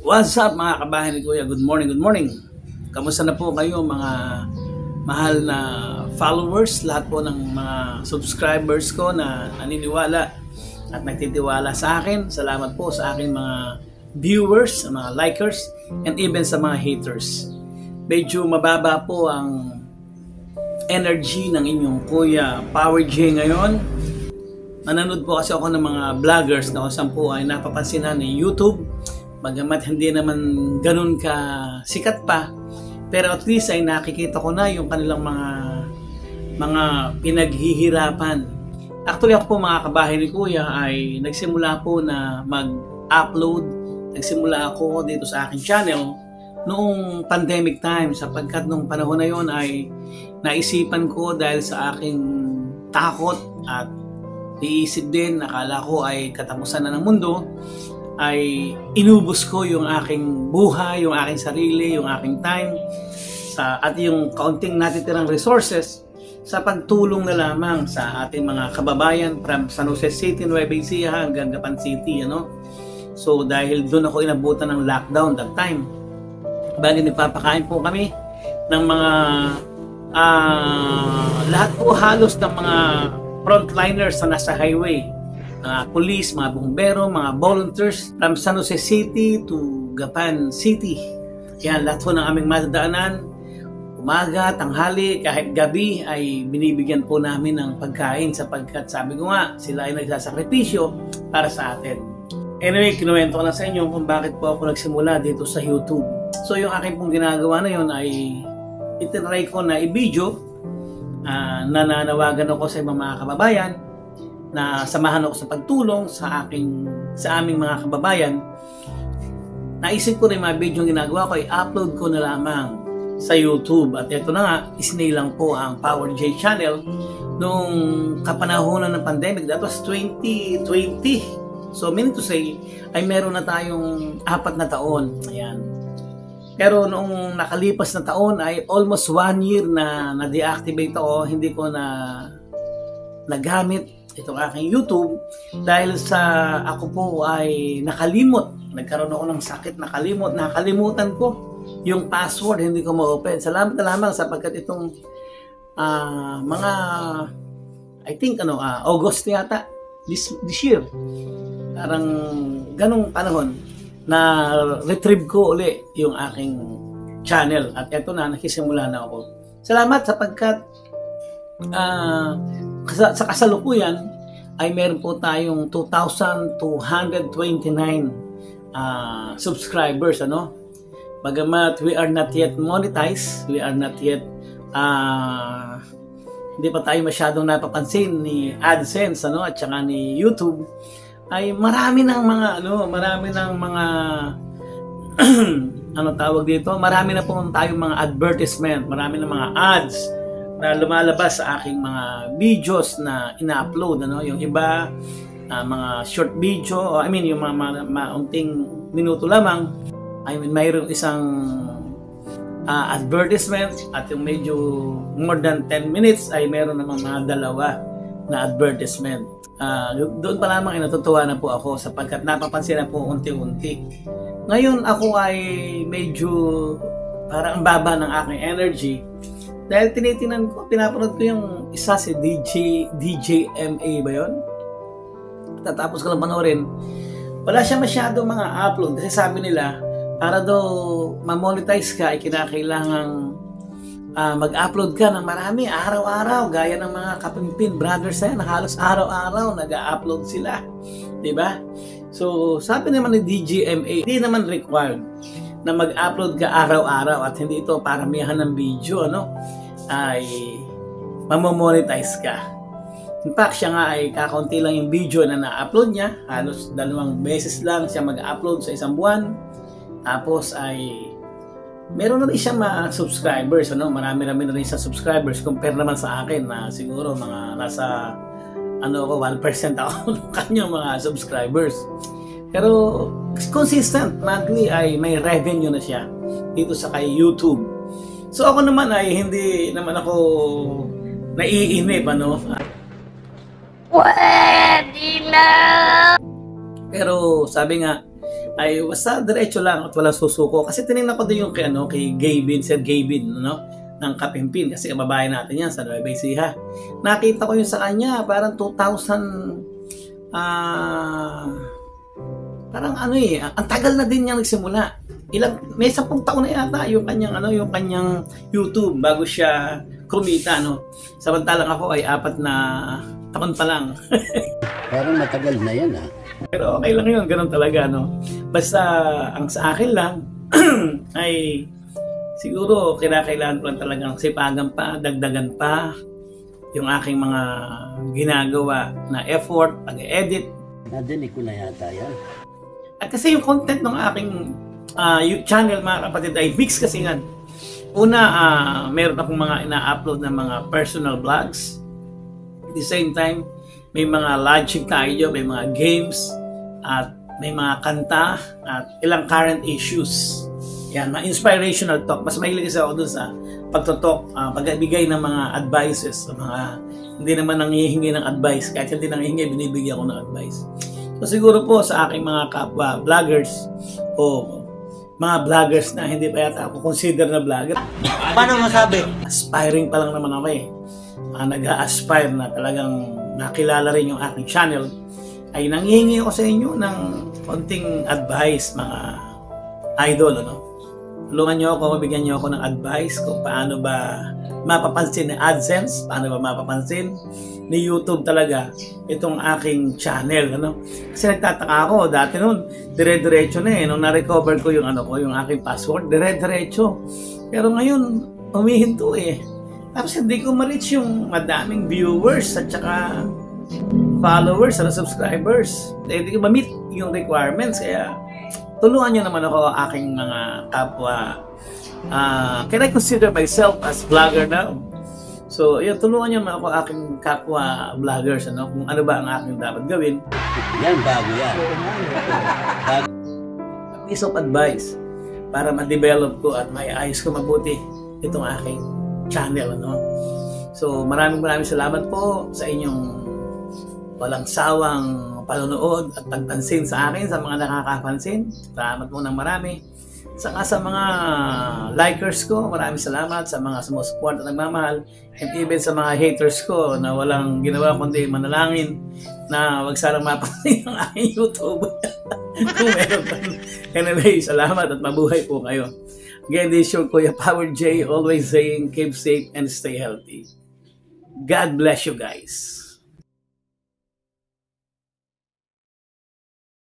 What's up mga kabahay ni Kuya? Good morning, good morning. Kamusta na po kayo mga mahal na followers, lahat po ng mga subscribers ko na naniniwala at nagtitiwala sa akin. Salamat po sa aking mga viewers, mga likers, and even sa mga haters. Medyo mababa po ang energy ng inyong Kuya Power J ngayon. Nanonood po kasi ako ng mga vloggers na kung saan po ay napapansinan ni YouTube. Bagamat hindi naman ganun ka sikat pa, pero at least ay nakikita ko na yung kanilang mga pinaghihirapan. Actually ako po mga kabahay ni Kuya ay nagsimula po na mag-upload, nagsimula ako dito sa aking channel noong pandemic time, sapagkat nung panahon na yon ay naisipan ko dahil sa aking takot at iisip din, nakala ko ay katapusan na ng mundo, ay inubos ko yung aking buhay, yung aking sarili, yung aking time at yung kaunting natitirang resources sa pagtulong na lamang sa ating mga kababayan from San Jose City, Nueva Ecija hanggang Gapan City, So dahil doon ako inabutan ng lockdown that time, bagay nagpapakain po kami ng mga lahat po halos ng mga frontliners na nasa highway, police, mga bumbero, mga volunteers from San Jose City to Gapan City. Yan, lahat po ng aming madadaanan, umaga, tanghali, kahit gabi ay binibigyan po namin ng pagkain sapagkat sabi ko nga, sila ay nagsasakripisyo para sa atin. Anyway, kinuwento ko na sa inyo kung bakit po ako nagsimula dito sa YouTube. So yung aking pong ginagawa na yun ay itinry ko na i-video. Nananawagan ako sa ibang mga kababayan na samahan ako sa pagtulong sa aming mga kababayan. Naisip ko rin mga video yung ginagawa ko, i-upload ko na lamang sa YouTube. At ito na nga, isinilang po ang Power J channel nung kapanahonan ng pandemic. That was 2020. So meaning to say, ay meron na tayong 4 na taon. Ayan. Pero noong nakalipas na taon ay almost 1 year na na-deactivate ako, hindi ko na nagamit itong aking YouTube dahil sa ako po ay nakalimot. Nagkaroon ako ng sakit, nakalimutan ko yung password, hindi ko ma-open. Salamat na lamang sapagkat itong mga I think August yata this year. Parang ganong panahon na retrieve ko uli yung aking channel at eto na, nakisimula na ako. Salamat sapagkat sa kasalukuyan ay meron po tayong 2,229 subscribers, Bagamat we are not yet monetized, we are not yet hindi pa tayo masyadong napapansin ni AdSense at saka ni YouTube, ay marami ng mga tawag dito, marami na po tayong mga advertisement, marami ng mga ads na lumalabas sa aking mga videos na ina-upload, yung iba mga short video, yung mga maunting minuto lamang, mayroong isang advertisement, at yung medyo more than 10 minutes ay meron namang mga 2 na advertisement. Doon pa lamang natutuwa na po ako sapagkat napapansin na po unti-unti. Ngayon ako ay medyo parang ang baba ng aking energy dahil tinitingnan ko, pinapanood ko yung isa si DJMA ba yun? Tatapos ko lang panoorin. Wala siya masyado mga upload kasi sabi nila para daw ma-monetize ka ay kinakailangang mag-upload ka ng marami araw-araw, gaya ng mga kapimpin brothers na halos araw-araw nag-upload sila, di ba? So sabi naman ni DGMA, hindi naman required na mag-upload ka araw-araw at hindi ito paramihan ng video ay mamomonetize ka. In fact, siya nga ay kakaunti lang yung video na na-upload niya, halos 2 beses lang siya mag-upload sa isang buwan, tapos ay meron na rin siya mga subscribers, marami-rami na rin siya subscribers compare naman sa akin na siguro mga nasa 1% ako ng kanyang mga subscribers. Pero consistent, monthly ay may revenue na siya dito sa kay YouTube. So ako naman ay hindi naman ako naiinip, Pwede na! Pero sabi nga, ay basta diretso lang at walang susuko. Kasi tinignan ko din yung kay Gavin, Sir Gavin, ng Kapimpin. Kasi babae natin yan sa Nueva Ecija. Nakita ko yung sa kanya, parang 2000, parang ang tagal na din niya nagsimula. May 10 taon na yata yung kanyang YouTube bago siya kumita, Samantalang ako ay 4 na taon pa lang. Parang matagal na yan, Pero okay lang yun, ganun talaga, Basta, ang sa akin lang, ay siguro kinakailangan ko lang talagang sipagan pa, dagdagan pa yung aking mga ginagawa na effort, pag-edit. Nadinig ko na yata yan. At kasi yung content ng aking channel, mga kapatid, ay mix kasi nga. Una, meron akong mga ina-upload na mga personal vlogs. At the same time, may mga logic tayo, may mga games, at may mga kanta, at ilang current issues. Yan, mga inspirational talk. Mas mahilig kasi ako dun sa pagtotalk, pagbigay ng mga advices sa mga hindi naman nanghihingi ng advice. Kahit hindi nanghihingi, binibigyan ko ng advice. So siguro po sa aking mga kapwa vloggers o mga vloggers na hindi pa yata ako consider na vlogger. Paano masabi? Aspiring pa lang naman ako nag-a-aspire na talagang nakilala rin yung aking channel, ay nanghihingi ako sa inyo ng konting advice, mga idol, Tulungan nyo ako, mabigyan nyo ako ng advice kung paano ba mapapansin ni AdSense, paano ba mapapansin ni YouTube talaga itong aking channel, Kasi nagtataka ako, dati noon, dire-diretso na nung na-recover ko yung yung aking password, dire-diretso. Pero ngayon, humihinto Tapos hindi ko ma-reach yung madaming viewers at saka followers at subscribers. Hindi ko ma-meet yung requirements, kaya tulungan nyo naman ako, aking mga kapwa. Can I consider myself as vlogger now? So, yun, tulungan nyo naman ako, aking kapwa vloggers, kung ano ba ang aking dapat gawin. Yan, bago yan. Piece of advice para ma-develop ko at maiayos ko mabuti itong aking channel, So, maraming salamat po sa inyong walang sawang panonood at pagpansin sa akin, sa mga nakakapansin. Salamat mo ng marami. Saka sa mga likers ko, maraming salamat. Sa mga sumusupport at nagmamahal. And even sa mga haters ko na walang ginawa kundi manalangin na wag sanang mapansin ang aking YouTube. Kung meron pa. Anyway, salamat at mabuhay po kayo. Again, this is your Kuya Power J, always saying keep safe and stay healthy. God bless you guys.